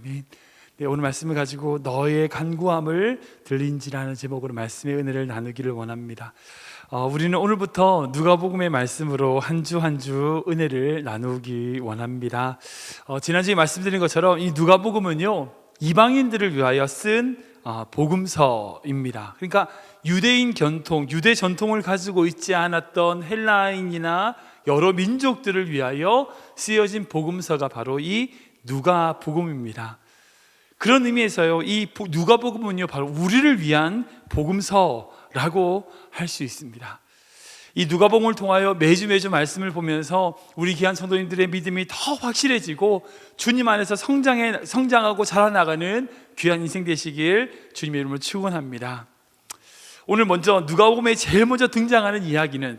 아멘. 네, 오늘 말씀을 가지고 너의 간구함을 들린지라는 제목으로 말씀의 은혜를 나누기를 원합니다. 우리는 오늘부터 누가복음의 말씀으로 한 주 한 주 은혜를 나누기 원합니다. 지난주에 말씀드린 것처럼 이 누가복음은요, 이방인들을 위하여 쓴 복음서입니다. 그러니까 유대인 전통, 유대 전통을 가지고 있지 않았던 헬라인이나 여러 민족들을 위하여 쓰여진 복음서가 바로 이 누가복음입니다. 그런 의미에서요, 이 누가복음은요, 바로 우리를 위한 복음서라고 할 수 있습니다. 이 누가복음을 통하여 매주 말씀을 보면서 우리 귀한 성도님들의 믿음이 더 확실해지고 주님 안에서 성장하고 자라나가는 귀한 인생 되시길 주님의 이름으로 축원합니다. 오늘 먼저 누가복음에 제일 먼저 등장하는 이야기는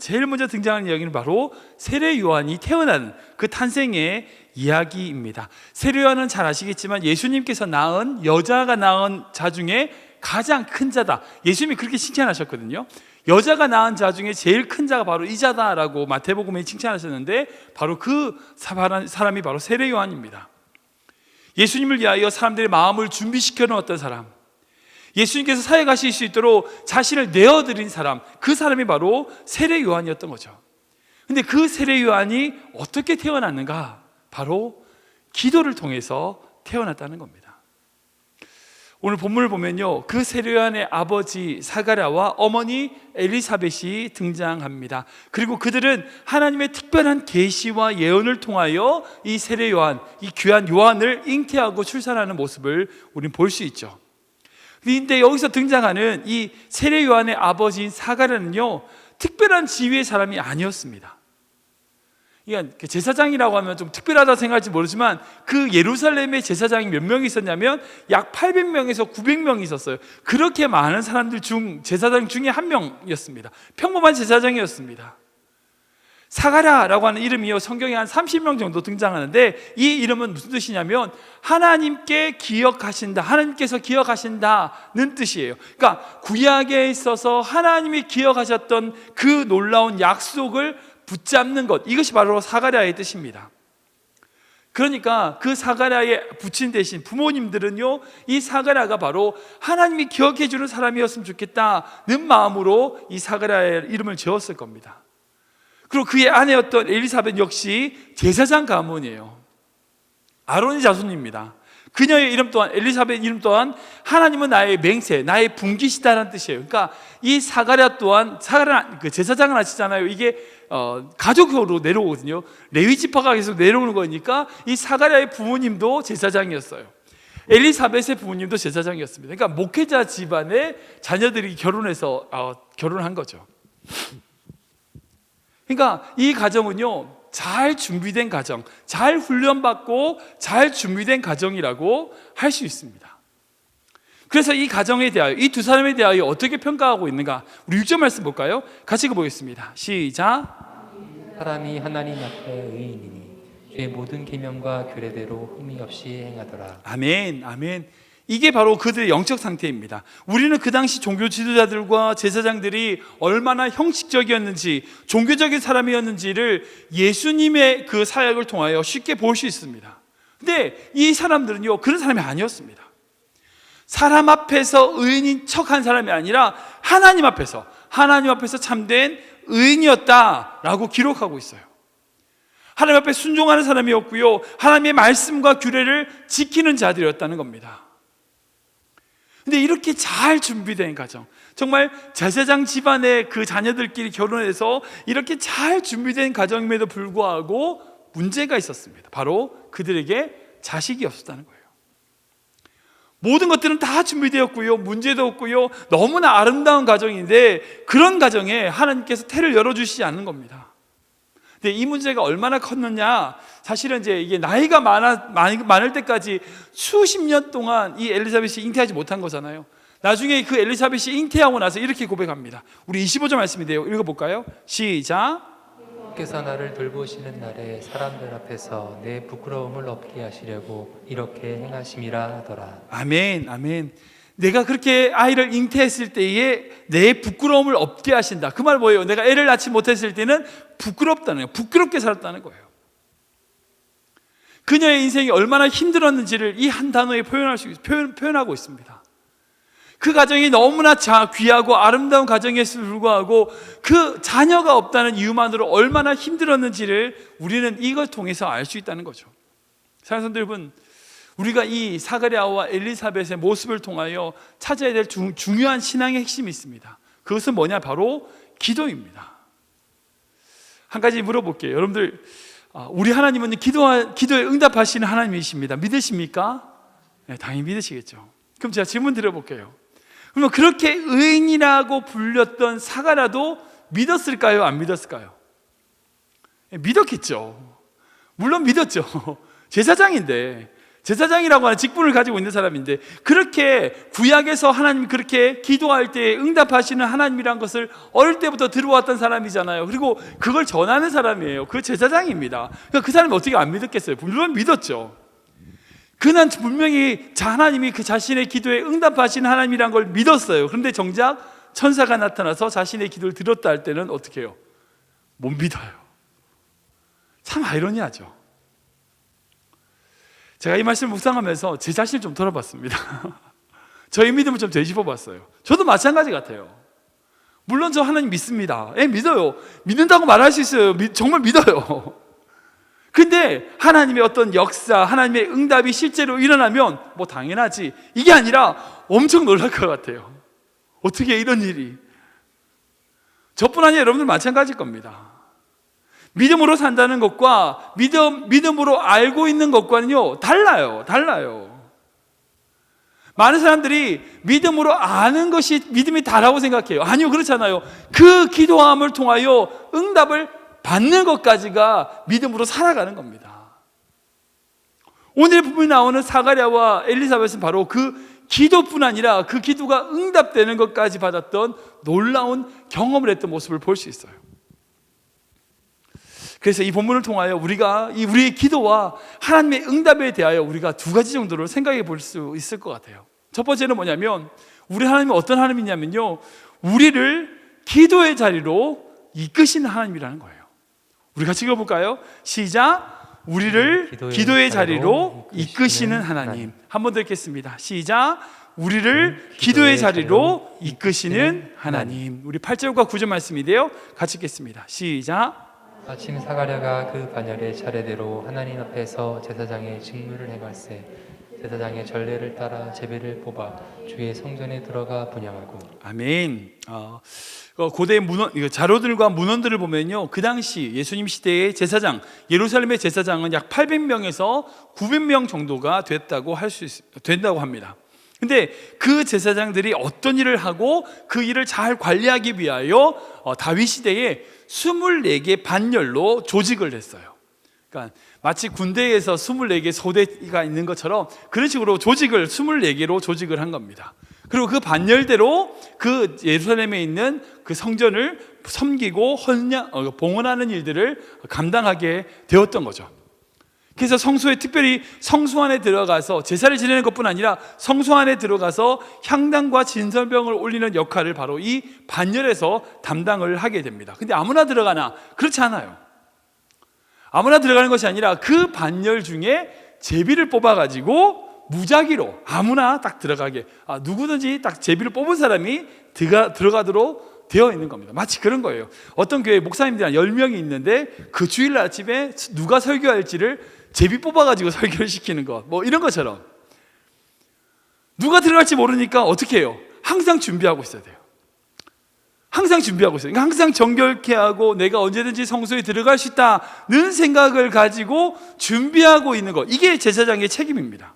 바로 세례 요한이 태어난 그 탄생의 이야기입니다. 세례 요한은 잘 아시겠지만 예수님께서 낳은, 여자가 낳은 자 중에 가장 큰 자다, 예수님이 그렇게 칭찬하셨거든요. 여자가 낳은 자 중에 제일 큰 자가 바로 이 자다라고 마태복음에 칭찬하셨는데, 바로 그 사람이 바로 세례 요한입니다. 예수님을 위하여 사람들의 마음을 준비시켜 놓았던 사람, 예수님께서 사역하실 수 있도록 자신을 내어드린 사람, 그 사람이 바로 세례 요한이었던 거죠. 근데 그 세례 요한이 어떻게 태어났는가? 바로 기도를 통해서 태어났다는 겁니다. 오늘 본문을 보면요, 그 세례 요한의 아버지 사가랴와 어머니 엘리사벳이 등장합니다. 그리고 그들은 하나님의 특별한 계시와 예언을 통하여 이 세례 요한, 이 귀한 요한을 잉태하고 출산하는 모습을 우리는 볼 수 있죠. 그런데 여기서 등장하는 이 세례 요한의 아버지인 사가랴는요, 특별한 지위의 사람이 아니었습니다. 그러니까 제사장이라고 하면 좀 특별하다 생각할지 모르지만, 그 예루살렘에 제사장이 몇 명이 있었냐면 약 800명에서 900명이 있었어요. 그렇게 많은 사람들 중 제사장 중에 한 명이었습니다. 평범한 제사장이었습니다. 사가랴라고 하는 이름이요, 성경에 한 30명 정도 등장하는데, 이 이름은 무슨 뜻이냐면 하나님께 기억하신다, 하나님께서 기억하신다는 뜻이에요. 그러니까 구약에 있어서 하나님이 기억하셨던 그 놀라운 약속을 붙잡는 것, 이것이 바로 사가랴의 뜻입니다. 그러니까 그 사가랴의 부친 대신 부모님들은요, 이 사가랴가 바로 하나님이 기억해 주는 사람이었으면 좋겠다는 마음으로 이 사가랴의 이름을 지었을 겁니다. 그리고 그의 아내였던 엘리사벳 역시 제사장 가문이에요. 아론의 자손입니다. 그녀의 이름 또한, 엘리사벳 이름 또한 하나님은 나의 맹세, 나의 분기시다라는 뜻이에요. 그러니까 이 사가랴 또한, 사가랴 그 제사장을 아시잖아요. 이게 가족으로 내려오거든요. 레위 지파가 계속 내려오는 거니까 이 사가랴의 부모님도 제사장이었어요. 엘리사벳의 부모님도 제사장이었습니다. 그러니까 목회자 집안의 자녀들이 결혼해서 결혼한 거죠. 그러니까 이 가정은요, 잘 준비된 가정, 잘 훈련받고 잘 준비된 가정이라고 할 수 있습니다. 그래서 이 가정에 대하여, 이 두 사람에 대하여 어떻게 평가하고 있는가? 우리 6절 말씀 볼까요? 같이 읽어보겠습니다. 시작. 사람이 하나님 앞에 의인이니 주의 모든 계명과 규례대로 흠이 없이 행하더라. 아멘, 아멘. 이게 바로 그들의 영적 상태입니다. 우리는 그 당시 종교 지도자들과 제사장들이 얼마나 형식적이었는지, 종교적인 사람이었는지를 예수님의 그 사역을 통하여 쉽게 볼 수 있습니다. 근데 이 사람들은요, 그런 사람이 아니었습니다. 사람 앞에서 의인인 척한 사람이 아니라 하나님 앞에서 참된 의인이었다라고 기록하고 있어요. 하나님 앞에 순종하는 사람이었고요, 하나님의 말씀과 규례를 지키는 자들이었다는 겁니다. 근데 이렇게 잘 준비된 가정, 정말 제사장 집안의 그 자녀들끼리 결혼해서 이렇게 잘 준비된 가정임에도 불구하고 문제가 있었습니다. 바로 그들에게 자식이 없었다는 거예요. 모든 것들은 다 준비되었고요, 문제도 없고요, 너무나 아름다운 가정인데 그런 가정에 하나님께서 태를 열어주시지 않는 겁니다. 근데 이 문제가 얼마나 컸느냐, 사실은 이제 이게 나이가 많을 때까지 수십 년 동안 이 엘리사벳이 잉태하지 못한 거잖아요. 나중에 그 엘리사벳이 잉태하고 나서 이렇게 고백합니다. 우리 25절 말씀인데요, 읽어볼까요? 시작. 주께서 나를 돌보시는 날에 사람들 앞에서 내 부끄러움을 없게 하시려고 이렇게 행하심이라 하더라. 아멘, 아멘. 내가 그렇게 아이를 잉태했을 때에 내 부끄러움을 없게 하신다. 그 말 뭐예요? 내가 애를 낳지 못했을 때는 부끄럽다는 거예요. 부끄럽게 살았다는 거예요. 그녀의 인생이 얼마나 힘들었는지를 이 한 단어에 표현하고 있습니다. 그 가정이 너무나 귀하고 아름다운 가정이었음에도 불구하고 그 자녀가 없다는 이유만으로 얼마나 힘들었는지를 우리는 이걸 통해서 알 수 있다는 거죠. 사랑하는 성도 여러분, 우리가 이 사가랴와 엘리사벳의 모습을 통하여 찾아야 될 중요한 신앙의 핵심이 있습니다. 그것은 뭐냐? 바로 기도입니다. 한 가지 물어볼게요. 여러분들, 우리 하나님은 기도에 응답하시는 하나님이십니다. 믿으십니까? 네, 당연히 믿으시겠죠. 그럼 제가 질문 드려볼게요. 그러면 그렇게 의인이라고 불렸던 사가랴도 믿었을까요? 안 믿었을까요? 네, 믿었겠죠. 물론 믿었죠. 제사장이라고 하는 직분을 가지고 있는 사람인데, 그렇게 구약에서 하나님 그렇게 기도할 때 응답하시는 하나님이란 것을 어릴 때부터 들어왔던 사람이잖아요. 그리고 그걸 전하는 사람이에요. 그 제사장입니다. 그러니까 그 사람이 어떻게 안 믿었겠어요? 물론 믿었죠. 그는 분명히 하나님이 그 자신의 기도에 응답하시는 하나님이란 걸 믿었어요. 그런데 정작 천사가 나타나서 자신의 기도를 들었다 할 때는 어떻게 해요? 못 믿어요. 참 아이러니하죠. 제가 이 말씀을 묵상하면서 제 자신을 좀 돌아봤습니다. 저의 믿음을 좀 되짚어봤어요. 저도 마찬가지 같아요. 물론 저 하나님 믿습니다. 믿어요. 믿는다고 말할 수 있어요. 정말 믿어요. 근데 하나님의 어떤 역사, 하나님의 응답이 실제로 일어나면 뭐 당연하지, 이게 아니라 엄청 놀랄 것 같아요. 어떻게 이런 일이. 저뿐 아니라 여러분들 마찬가지일 겁니다. 믿음으로 산다는 것과 믿음으로 알고 있는 것과는요, 달라요. 많은 사람들이 믿음으로 아는 것이 믿음이 다라고 생각해요. 아니요, 그렇잖아요. 그 기도함을 통하여 응답을 받는 것까지가 믿음으로 살아가는 겁니다. 오늘 부분에 나오는 사가랴와 엘리사벳은 바로 그 기도뿐 아니라 그 기도가 응답되는 것까지 받았던 놀라운 경험을 했던 모습을 볼 수 있어요. 그래서 이 본문을 통하여 우리의 기도와 하나님의 응답에 대하여 우리가 두 가지 정도로 생각해 볼 수 있을 것 같아요. 첫 번째는 뭐냐면, 우리 하나님은 어떤 하나님이냐면요, 우리를 기도의 자리로 이끄시는 하나님이라는 거예요. 우리 같이 읽어볼까요? 시작. 우리를 기도의 자리로 이끄시는 하나님. 한 번 더 읽겠습니다. 시작. 우리를 기도의 자리로 이끄시는 하나님. 우리 8절과 9절 말씀인데요, 같이 읽겠습니다. 시작. 마침 사가랴가 그 반열의 차례대로 하나님 앞에서 제사장의 직무를 행할세 제사장의 전례를 따라 제비를 뽑아 주의 성전에 들어가 분향하고. 아멘. 고대 자료들과 문헌들을 보면요, 그 당시 예수님 시대의 제사장, 예루살렘의 제사장은 약 800명에서 900명 정도가 된다고 합니다. 근데 그 제사장들이 어떤 일을 하고 그 일을 잘 관리하기 위하여 다윗 시대에 24개 반열로 조직을 했어요. 그러니까 마치 군대에서 24개 소대가 있는 것처럼 그런 식으로 24개로 조직을 한 겁니다. 그리고 그 반열대로 그 예루살렘에 있는 그 성전을 섬기고 봉헌하는 일들을 감당하게 되었던 거죠. 그래서 성소에, 특별히 성소 안에 들어가서 제사를 지내는 것뿐 아니라 성소 안에 들어가서 향단과 진설병을 올리는 역할을 바로 이 반열에서 담당을 하게 됩니다. 근데 아무나 들어가나? 그렇지 않아요. 아무나 들어가는 것이 아니라 그 반열 중에 제비를 뽑아가지고 무작위로 아무나 딱 들어가게, 누구든지 딱 제비를 뽑은 사람이 들어가도록 되어 있는 겁니다. 마치 그런 거예요. 어떤 교회 목사님들이 한 10명이 있는데 그 주일날 아침에 누가 설교할지를 제비 뽑아가지고 설교를 시키는 것, 뭐 이런 것처럼. 누가 들어갈지 모르니까 어떻게 해요? 항상 준비하고 있어야 돼요. 항상 준비하고 있어요. 항상 정결케 하고 내가 언제든지 성소에 들어갈 수 있다는 생각을 가지고 준비하고 있는 것, 이게 제사장의 책임입니다.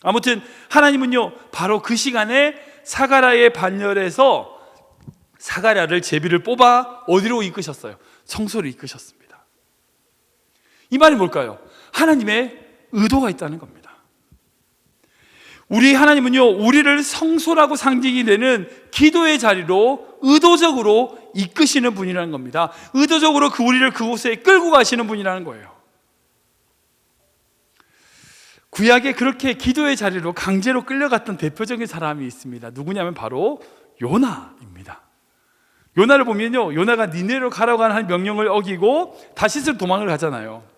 아무튼 하나님은요, 바로 그 시간에 사가랴의 반열에서 사가랴를 제비를 뽑아 어디로 이끄셨어요? 성소로 이끄셨습니다. 이 말이 뭘까요? 하나님의 의도가 있다는 겁니다. 우리 하나님은요, 우리를 성소라고 상징이 되는 기도의 자리로 의도적으로 이끄시는 분이라는 겁니다. 의도적으로 우리를 그곳에 끌고 가시는 분이라는 거예요. 구약에 그렇게 기도의 자리로 강제로 끌려갔던 대표적인 사람이 있습니다. 누구냐면 바로 요나입니다. 요나를 보면요, 요나가 니네로 가라고 하는 명령을 어기고 다시스로 도망을 가잖아요.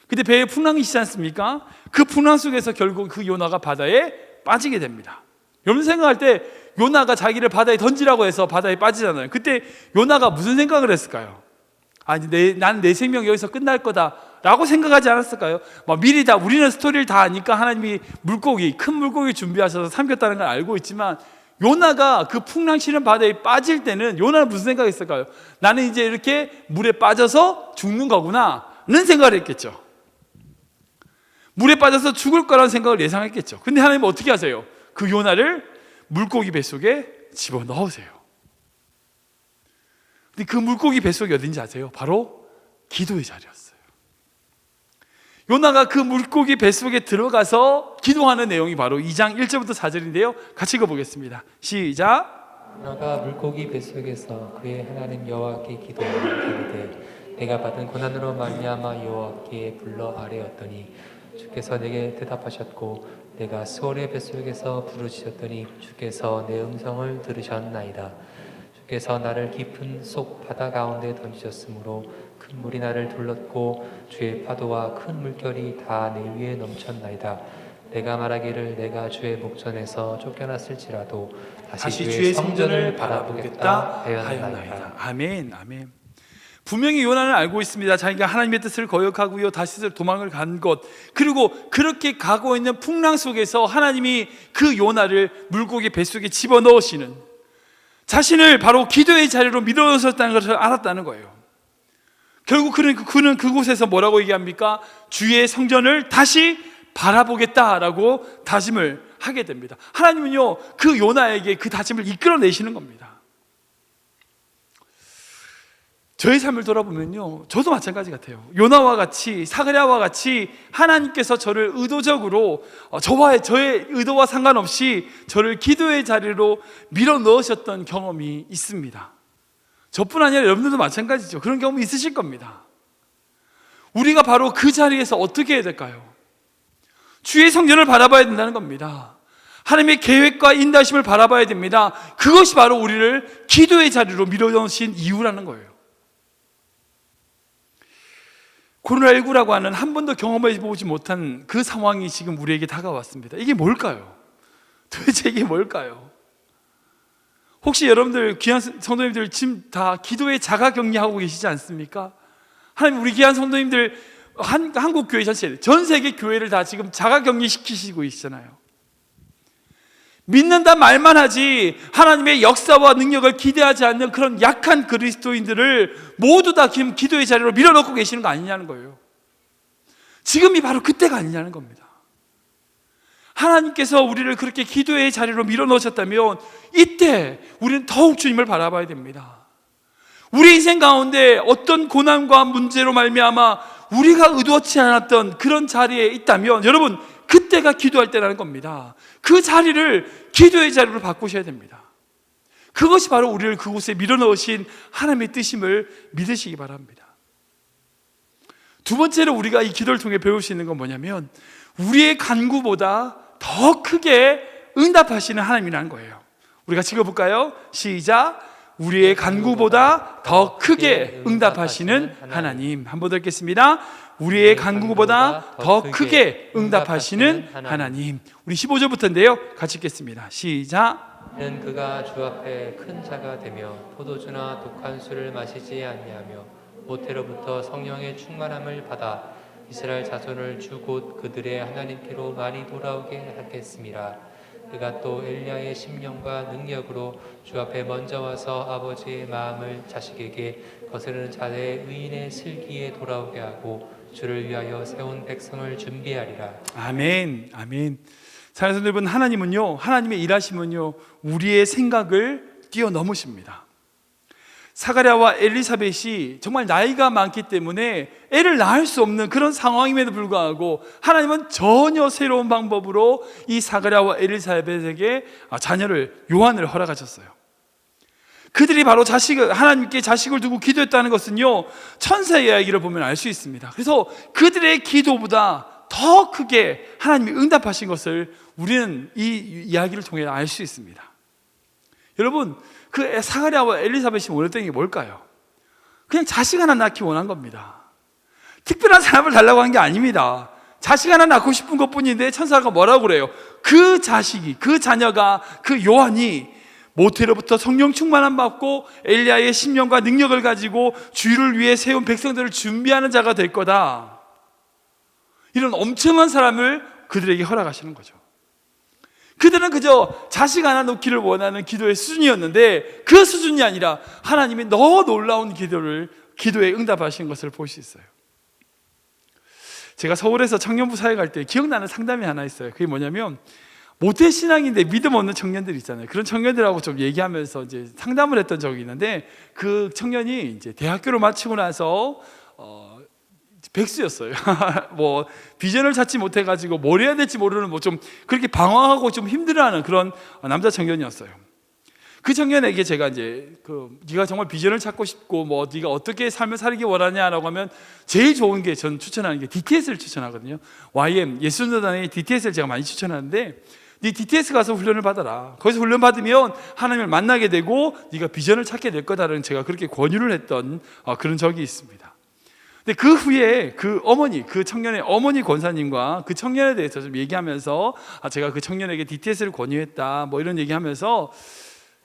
근데 배에 풍랑이 있지 않습니까? 그 풍랑 속에서 결국 그 요나가 바다에 빠지게 됩니다. 여러분 생각할 때 요나가 자기를 바다에 던지라고 해서 바다에 빠지잖아요. 그때 요나가 무슨 생각을 했을까요? 아니, 난 내 생명 여기서 끝날 거다 라고 생각하지 않았을까요? 미리 다 우리는 스토리를 다 아니까 하나님이 큰 물고기 준비하셔서 삼켰다는 걸 알고 있지만, 요나가 그 풍랑 치는 바다에 빠질 때는 요나는 무슨 생각했을까요? 나는 이제 이렇게 물에 빠져서 죽는 거구나는 생각을 했겠죠. 물에 빠져서 죽을 거라는 생각을 예상했겠죠. 근데 하나님은 어떻게 하세요? 그 요나를 물고기 뱃속에 집어넣으세요. 근데 그 물고기 뱃속이 어딘지 아세요? 바로 기도의 자리였어요. 요나가 그 물고기 뱃속에 들어가서 기도하는 내용이 바로 2장 1절부터 4절인데요 같이 읽어보겠습니다. 시작. 요나가 물고기 뱃속에서 그의 하나님 여호와께 기도하며 이르되 내가 받은 고난으로 말미암아 여호와께 불러 아뢰었더니 주께서 내게 대답하셨고 내가 수월의 뱃속에서 부르짖었더니 주께서 내 음성을 들으셨나이다. 주께서 나를 깊은 속 바다 가운데 던지셨으므로 큰 물이 나를 둘렀고 주의 파도와 큰 물결이 다 내 위에 넘쳤나이다. 내가 말하기를 내가 주의 목전에서 쫓겨났을지라도 다시 주의 성전을 바라보겠다 하였나이다. 아멘, 아멘. 분명히 요나는 알고 있습니다. 자기가 하나님의 뜻을 거역하고요 다시 도망을 간 것, 그리고 그렇게 가고 있는 풍랑 속에서 하나님이 그 요나를 물고기 뱃속에 집어넣으시는, 자신을 바로 기도의 자리로 밀어넣으셨다는 것을 알았다는 거예요. 결국 그는 그곳에서 뭐라고 얘기합니까? 주의 성전을 다시 바라보겠다라고 다짐을 하게 됩니다. 하나님은요 그 요나에게 그 다짐을 이끌어내시는 겁니다. 저의 삶을 돌아보면요 저도 마찬가지 같아요. 요나와 같이, 사가랴와 같이 하나님께서 저를 의도적으로 저의 의도와 상관없이 저를 기도의 자리로 밀어넣으셨던 경험이 있습니다. 저뿐 아니라 여러분들도 마찬가지죠. 그런 경험이 있으실 겁니다. 우리가 바로 그 자리에서 어떻게 해야 될까요? 주의 성전을 바라봐야 된다는 겁니다. 하나님의 계획과 인도하심을 바라봐야 됩니다. 그것이 바로 우리를 기도의 자리로 밀어넣으신 이유라는 거예요. 코로나19라고 하는 한 번도 경험해 보지 못한 그 상황이 지금 우리에게 다가왔습니다. 이게 뭘까요? 도대체 이게 뭘까요? 혹시 여러분들 귀한 성도님들 지금 다 기도의 자가격리하고 계시지 않습니까? 하나님, 우리 귀한 성도님들 한국 교회 전체, 전 세계 교회를 다 지금 자가격리 시키시고 계시잖아요. 믿는다 말만 하지 하나님의 역사와 능력을 기대하지 않는 그런 약한 그리스도인들을 모두 다 지금 기도의 자리로 밀어넣고 계시는 거 아니냐는 거예요. 지금이 바로 그때가 아니냐는 겁니다. 하나님께서 우리를 그렇게 기도의 자리로 밀어넣으셨다면 이때 우리는 더욱 주님을 바라봐야 됩니다. 우리 인생 가운데 어떤 고난과 문제로 말미암아 우리가 의도치 않았던 그런 자리에 있다면 여러분, 그때가 기도할 때라는 겁니다. 그 자리를 기도의 자리로 바꾸셔야 됩니다. 그것이 바로 우리를 그곳에 밀어넣으신 하나님의 뜻임을 믿으시기 바랍니다. 두 번째로 우리가 이 기도를 통해 배울 수 있는 건 뭐냐면, 우리의 간구보다 더 크게 응답하시는 하나님이라는 거예요. 우리가 읽어볼까요? 시작. 우리의 간구보다 더 크게 응답하시는 하나님. 한 번 더 읽겠습니다. 우리의 간구보다 더 크게 응답하시는 하나님. 우리 15절부터인데요 같이 읽겠습니다. 시작. 는 그가 주 앞에 큰 자가 되며 포도주나 독한 술을 마시지 아니하며 모태로부터 성령의 충만함을 받아 이스라엘 자손을 주 곧 그들의 하나님께로 많이 돌아오게 하겠습니다. 그가 또 엘리야의 심령과 능력으로 주 앞에 먼저 와서 아버지의 마음을 자식에게 거스르는 자의 의인의 슬기에 돌아오게 하고 주를 위하여 세운 백성을 준비하리라. 아멘, 아멘. 사랑하는 여러분, 하나님은요, 하나님의 일하심은요 우리의 생각을 뛰어넘으십니다. 사가랴와 엘리사벳이 정말 나이가 많기 때문에 애를 낳을 수 없는 그런 상황임에도 불구하고 하나님은 전혀 새로운 방법으로 이 사가랴와 엘리사벳에게 자녀를, 요한을 허락하셨어요. 그들이 바로 하나님께 자식을 두고 기도했다는 것은요 천사의 이야기를 보면 알 수 있습니다. 그래서 그들의 기도보다 더 크게 하나님이 응답하신 것을 우리는 이 이야기를 통해 알 수 있습니다. 여러분, 그 사가랴와 엘리사벳이 원했던 게 뭘까요? 그냥 자식 하나 낳기 원한 겁니다. 특별한 사람을 달라고 한 게 아닙니다. 자식 하나 낳고 싶은 것뿐인데 천사가 뭐라고 그래요? 그 자식이, 그 자녀가, 그 요한이 모태로부터 성령 충만함 받고 엘리야의 심령과 능력을 가지고 주를 위해 세운 백성들을 준비하는 자가 될 거다. 이런 엄청난 사람을 그들에게 허락하시는 거죠. 그들은 그저 자식 하나 놓기를 원하는 기도의 수준이었는데 그 수준이 아니라 하나님이 더 놀라운 기도에 응답하신 것을 볼 수 있어요. 제가 서울에서 청년부 사회 갈 때 기억나는 상담이 하나 있어요. 그게 뭐냐면 모태신앙인데 믿음 없는 청년들 있잖아요. 그런 청년들하고 좀 얘기하면서 이제 상담을 했던 적이 있는데 그 청년이 이제 대학교를 마치고 나서 백수였어요. 뭐 비전을 찾지 못해가지고 뭘 해야 될지 모르는 뭐 좀 그렇게 방황하고 좀 힘들어하는 그런 남자 청년이었어요. 그 청년에게 제가 이제 네가 정말 비전을 찾고 싶고 뭐 네가 어떻게 삶을 살기 원하냐라고 하면 제일 좋은 게 전 추천하는 게 DTS를 추천하거든요. YM 예수전도단의 DTS를 제가 많이 추천하는데 네 DTS 가서 훈련을 받아라. 거기서 훈련 받으면 하나님을 만나게 되고 네가 비전을 찾게 될 거다라는 제가 그렇게 권유를 했던 그런 적이 있습니다. 근데 그 후에 그 어머니, 그 청년의 어머니 권사님과 그 청년에 대해서 좀 얘기하면서 제가 그 청년에게 DTS를 권유했다 뭐 이런 얘기하면서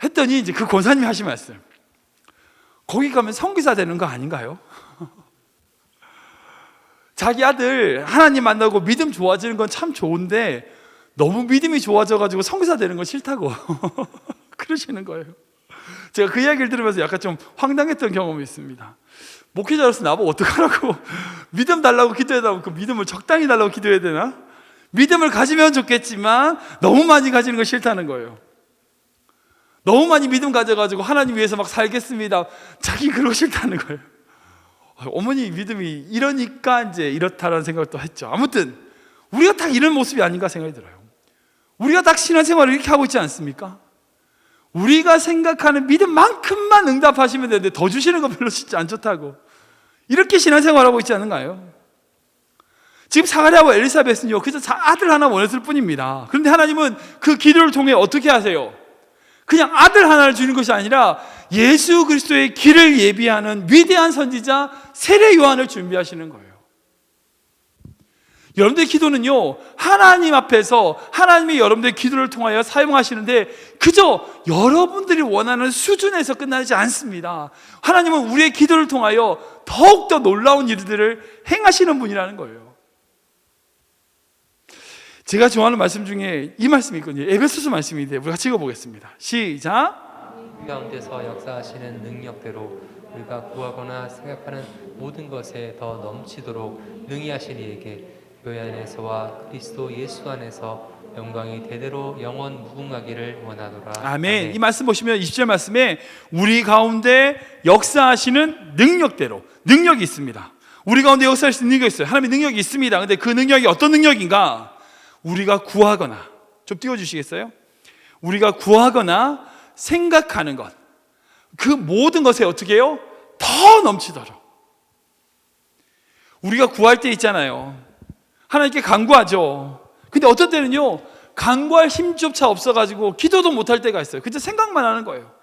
했더니 이제 그 권사님이 하신 말씀, 거기 가면 선교사 되는 거 아닌가요? 자기 아들 하나님 만나고 믿음 좋아지는 건 참 좋은데 너무 믿음이 좋아져가지고 선교사 되는 건 싫다고 그러시는 거예요. 제가 그 이야기를 들으면서 약간 좀 황당했던 경험이 있습니다. 목회자로서 나보고 어떡하라고 믿음 달라고 기도해달라고 그 믿음을 적당히 달라고 기도해야 되나? 믿음을 가지면 좋겠지만 너무 많이 가지는 거 싫다는 거예요. 너무 많이 믿음 가져가지고 하나님 위해서 막 살겠습니다. 자기 그러고 싫다는 거예요. 어머니 믿음이 이러니까 이제 이렇다라는 생각을 또 했죠. 아무튼 우리가 딱 이런 모습이 아닌가 생각이 들어요. 우리가 딱 신앙생활을 이렇게 하고 있지 않습니까? 우리가 생각하는 믿음만큼만 응답하시면 되는데 더 주시는 거 별로 진짜 안 좋다고 이렇게 신앙생활하고 있지 않은가요? 지금 사가랴와 엘리사벳은요 그저 아들 하나 원했을 뿐입니다. 그런데 하나님은 그 기도를 통해 어떻게 하세요? 그냥 아들 하나를 주는 것이 아니라 예수 그리스도의 길을 예비하는 위대한 선지자 세례 요한을 준비하시는 거예요. 여러분들의 기도는요 하나님 앞에서 하나님이 여러분들의 기도를 통하여 사용하시는데 그저 여러분들이 원하는 수준에서 끝나지 않습니다. 하나님은 우리의 기도를 통하여 더욱더 놀라운 일들을 행하시는 분이라는 거예요. 제가 좋아하는 말씀 중에 이 말씀이 있거든요. 에베소서 말씀인데 우리 같이 읽어보겠습니다. 시작. 우리 가운데서 역사하시는 능력대로 우리가 구하거나 생각하는 모든 것에 더 넘치도록 능히 하시니 이에게 교회 안에서와 그리스도 예수 안에서 영광이 대대로 영원 무궁하기를 원하노라. 아멘. 이 말씀 보시면 20절 말씀에 우리 가운데 역사하시는 능력대로 능력이 있습니다. 우리 가운데 역사하시는 능력이 있어요. 하나님의 능력이 있습니다. 근데 그 능력이 어떤 능력인가? 우리가 구하거나, 좀 띄워주시겠어요? 우리가 구하거나 생각하는 것, 그 모든 것에 어떻게 해요? 더 넘치도록. 우리가 구할 때 있잖아요, 하나님께 간구하죠. 근데 어떤 때는요 간구할 힘조차 없어가지고 기도도 못할 때가 있어요. 그저 생각만 하는 거예요.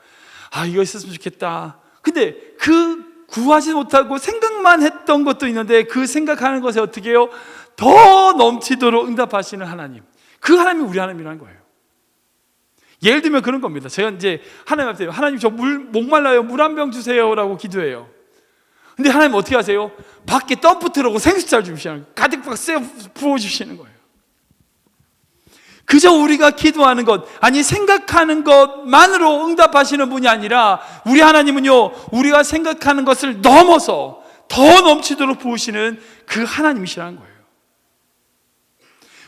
아, 이거 있었으면 좋겠다. 근데 그 구하지 못하고 생각만 했던 것도 있는데 그 생각하는 것에 어떻게 해요? 더 넘치도록 응답하시는 하나님, 그 하나님이 우리 하나님이라는 거예요. 예를 들면 그런 겁니다. 제가 이제 하나님 앞에 하나님 저 목말라요, 물 한 병 주세요라고 기도해요. 근데 하나님 어떻게 하세요? 밖에 덤프트라고 생수차를 주시는 거예요. 가득 부어주시는 거예요. 그저 우리가 기도하는 것, 아니 생각하는 것만으로 응답하시는 분이 아니라 우리 하나님은요 우리가 생각하는 것을 넘어서 더 넘치도록 부으시는 그 하나님이시라는 거예요.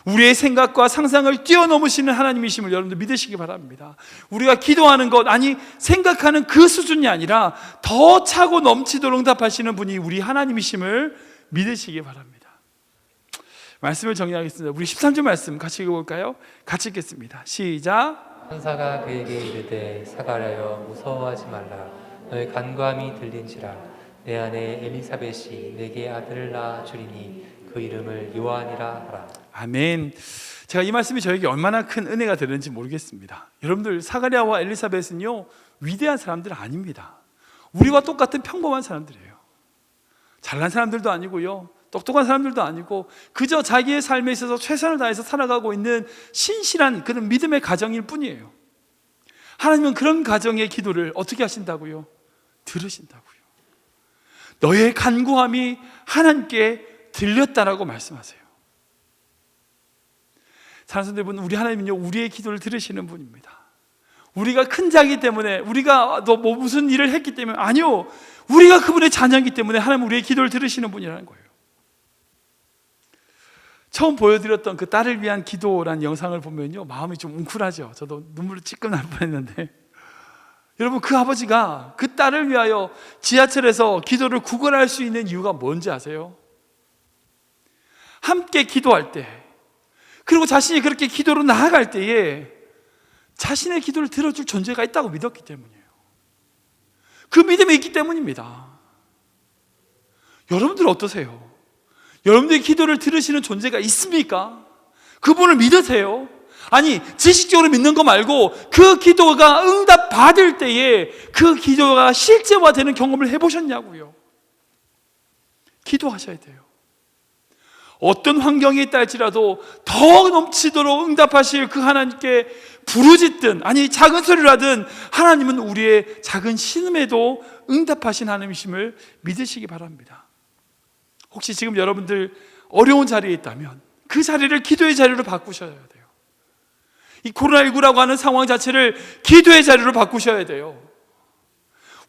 우리의 생각과 상상을 뛰어넘으시는 하나님이심을 여러분들 믿으시기 바랍니다. 우리가 기도하는 것, 아니 생각하는 그 수준이 아니라 더 차고 넘치도록 응답하시는 분이 우리 하나님이심을 믿으시기 바랍니다. 말씀을 정리하겠습니다. 우리 13절 말씀 같이 읽어볼까요? 같이 읽겠습니다. 시작. 천사가 그에게 이르되 사가랴여 무서워하지 말라. 너의 간구함이 들린지라. 내 아내 엘리사벳이 내게 아들을 낳아 주리니 그 이름을 요한이라 하라. 아멘. 제가 이 말씀이 저에게 얼마나 큰 은혜가 되는지 모르겠습니다. 여러분들, 사가랴와 엘리사벳은요 위대한 사람들 아닙니다. 우리와 똑같은 평범한 사람들이에요. 잘난 사람들도 아니고요, 똑똑한 사람들도 아니고 그저 자기의 삶에 있어서 최선을 다해서 살아가고 있는 신실한 그런 믿음의 가정일 뿐이에요. 하나님은 그런 가정의 기도를 어떻게 하신다고요? 들으신다고요. 너의 간구함이 하나님께 들렸다라고 말씀하세요. 사랑하는 여러분, 우리 하나님은요, 우리의 기도를 들으시는 분입니다. 우리가 큰 자이기 때문에, 우리가 너 뭐 무슨 일을 했기 때문에, 아니요, 우리가 그분의 자녀이기 때문에 하나님은 우리의 기도를 들으시는 분이라는 거예요. 처음 보여드렸던 그 딸을 위한 기도란 영상을 보면요, 마음이 좀 웅크라죠. 저도 눈물을 찔끔 날 뻔했는데, 여러분, 그 아버지가 그 딸을 위하여 지하철에서 기도를 구걸할 수 있는 이유가 뭔지 아세요? 함께 기도할 때, 그리고 자신이 그렇게 기도로 나아갈 때에 자신의 기도를 들어줄 존재가 있다고 믿었기 때문이에요. 그 믿음이 있기 때문입니다. 여러분들 어떠세요? 여러분들의 기도를 들으시는 존재가 있습니까? 그분을 믿으세요? 아니, 지식적으로 믿는 거 말고 그 기도가 응답 받을 때에 그 기도가 실제화되는 경험을 해보셨냐고요. 기도하셔야 돼요. 어떤 환경에 있다 할지라도 더 넘치도록 응답하실 그 하나님께 부르짖든, 아니 작은 소리를 하든, 하나님은 우리의 작은 신음에도 응답하신 하나님이심을 믿으시기 바랍니다. 혹시 지금 여러분들 어려운 자리에 있다면 그 자리를 기도의 자리로 바꾸셔야 돼요. 이 코로나19라고 하는 상황 자체를 기도의 자리로 바꾸셔야 돼요.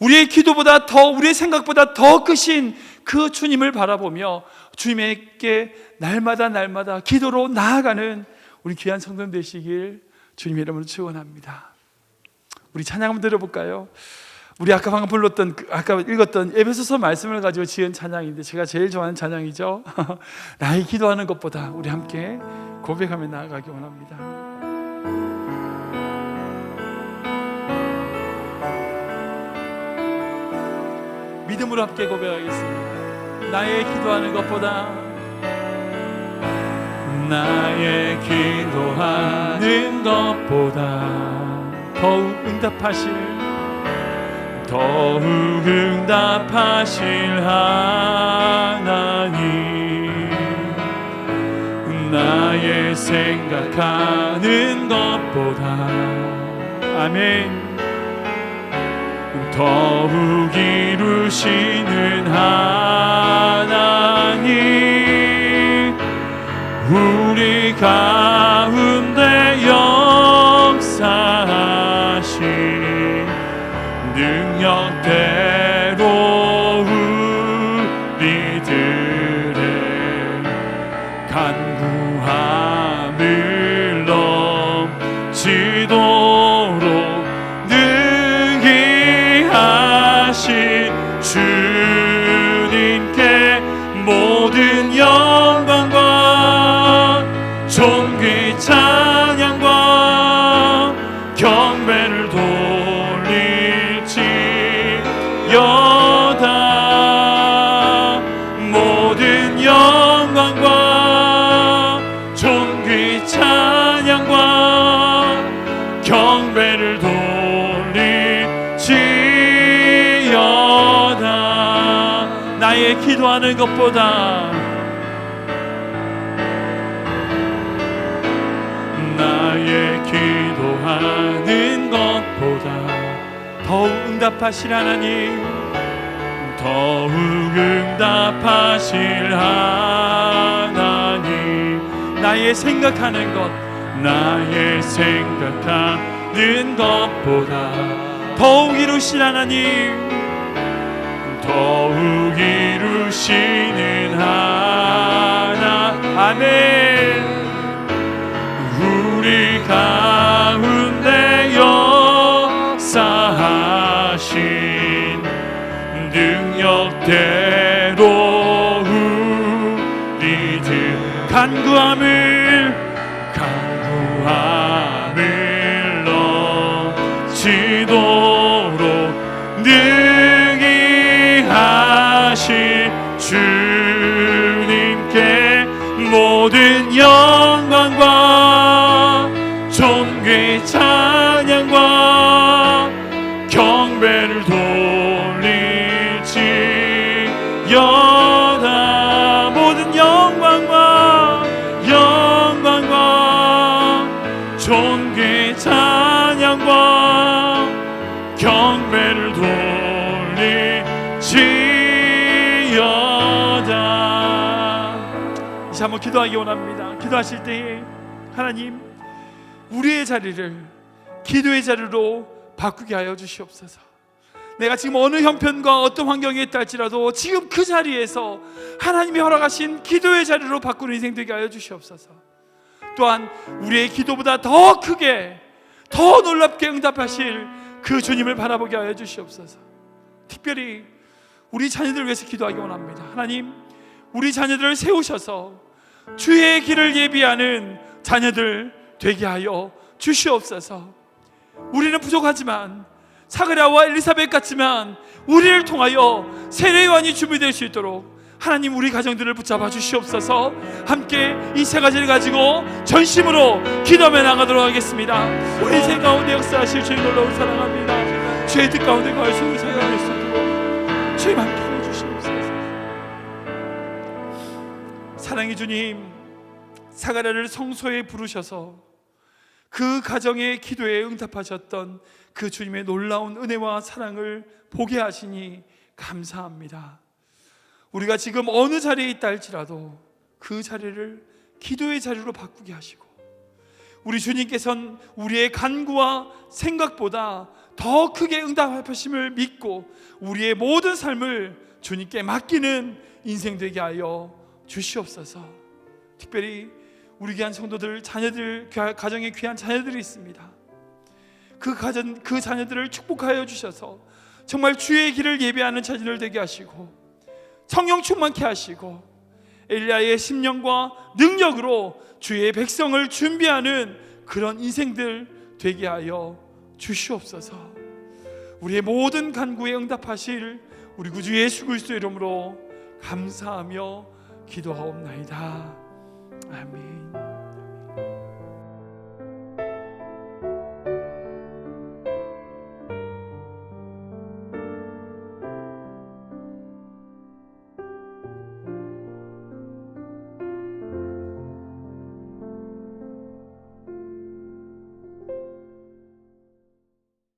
우리의 기도보다 더, 우리의 생각보다 더 크신 그 주님을 바라보며 주님께 날마다 기도로 나아가는 우리 귀한 성도님 되시길 주님의 이름으로 축원합니다. 우리 찬양 한번 들어볼까요? 우리 아까 방금 불렀던, 아까 읽었던 에베소서 말씀을 가지고 지은 찬양인데 제가 제일 좋아하는 찬양이죠. 나의 기도하는 것보다 우리 함께 고백하며 나아가기 원합니다. 믿음으로 함께 고백하겠습니다. 나의 기도하는 것보다, 나의 기도하는 것보다 더욱 응답하실 하나님, 나의 생각하는 것보다, 아멘, 더욱 이루시는 하나님, 우리 가운데 역사하신 능력대로 우리들의 간구함을 넘치도록 능히 하신 주님께 모든 영광과 존귀 찬양과 경배를 돌릴지어다. 모든 영광과 존귀 찬양과 경배를 돌릴지어다. 나의 기도하는 것보다, 나의 기도하는 것보다 더욱 응답하실 하나님, 더욱 응답하실 하나님, 나의 생각하는 것, 나의 생각하는 것보다 더욱 이루신 하나님, 더욱 이루시는 하나, 아멘. 우리 가운데 역사하신 능력대로 우리들 간구함을 넘치도록 능히 하신 주님께 모든 영광과 존귀 찬양과 경배를 돌릴지어다. 존귀 찬양과 경배를 돌리지어다. 이제 한번 기도하기 원합니다. 기도하실 때에 하나님, 우리의 자리를 기도의 자리로 바꾸게 하여 주시옵소서. 내가 지금 어느 형편과 어떤 환경에 있다 할지라도 지금 그 자리에서 하나님이 허락하신 기도의 자리로 바꾸는 인생 되게 하여 주시옵소서. 또한 우리의 기도보다 더 크게 더 놀랍게 응답하실 그 주님을 바라보게 하여 주시옵소서. 특별히 우리 자녀들을 위해서 기도하기 원합니다. 하나님, 우리 자녀들을 세우셔서 주의 길을 예비하는 자녀들 되게 하여 주시옵소서. 우리는 부족하지만 사가랴와 엘리사벳 같지만 우리를 통하여 세례요한이 준비될 수 있도록 하나님, 우리 가정들을 붙잡아 주시옵소서. 함께 이 세 가지를 가지고 전심으로 기도하며 나가도록 하겠습니다. 우리 인생 가운데 역사하실 주님 놀라운 사랑합니다. 주의 뜻 가운데 거할 수 있는 찬양할 수 있도록 주님 함께 해주시옵소서. 사랑의 주님, 사가랴를 성소에 부르셔서 그 가정의 기도에 응답하셨던 그 주님의 놀라운 은혜와 사랑을 보게 하시니 감사합니다. 우리가 지금 어느 자리에 있다 할지라도 그 자리를 기도의 자리로 바꾸게 하시고, 우리 주님께서는 우리의 간구와 생각보다 더 크게 응답하심을 믿고 우리의 모든 삶을 주님께 맡기는 인생 되게 하여 주시옵소서. 특별히 우리 귀한 성도들, 자녀들, 가정에 귀한 자녀들이 있습니다. 그 자녀들을 축복하여 주셔서 정말 주의 길을 예배하는 자녀들 되게 하시고 성령 충만케 하시고 엘리야의 심령과 능력으로 주의 백성을 준비하는 그런 인생들 되게 하여 주시옵소서. 우리의 모든 간구에 응답하실 우리 구주 예수 그리스도의 이름으로 감사하며 기도하옵나이다. 아멘.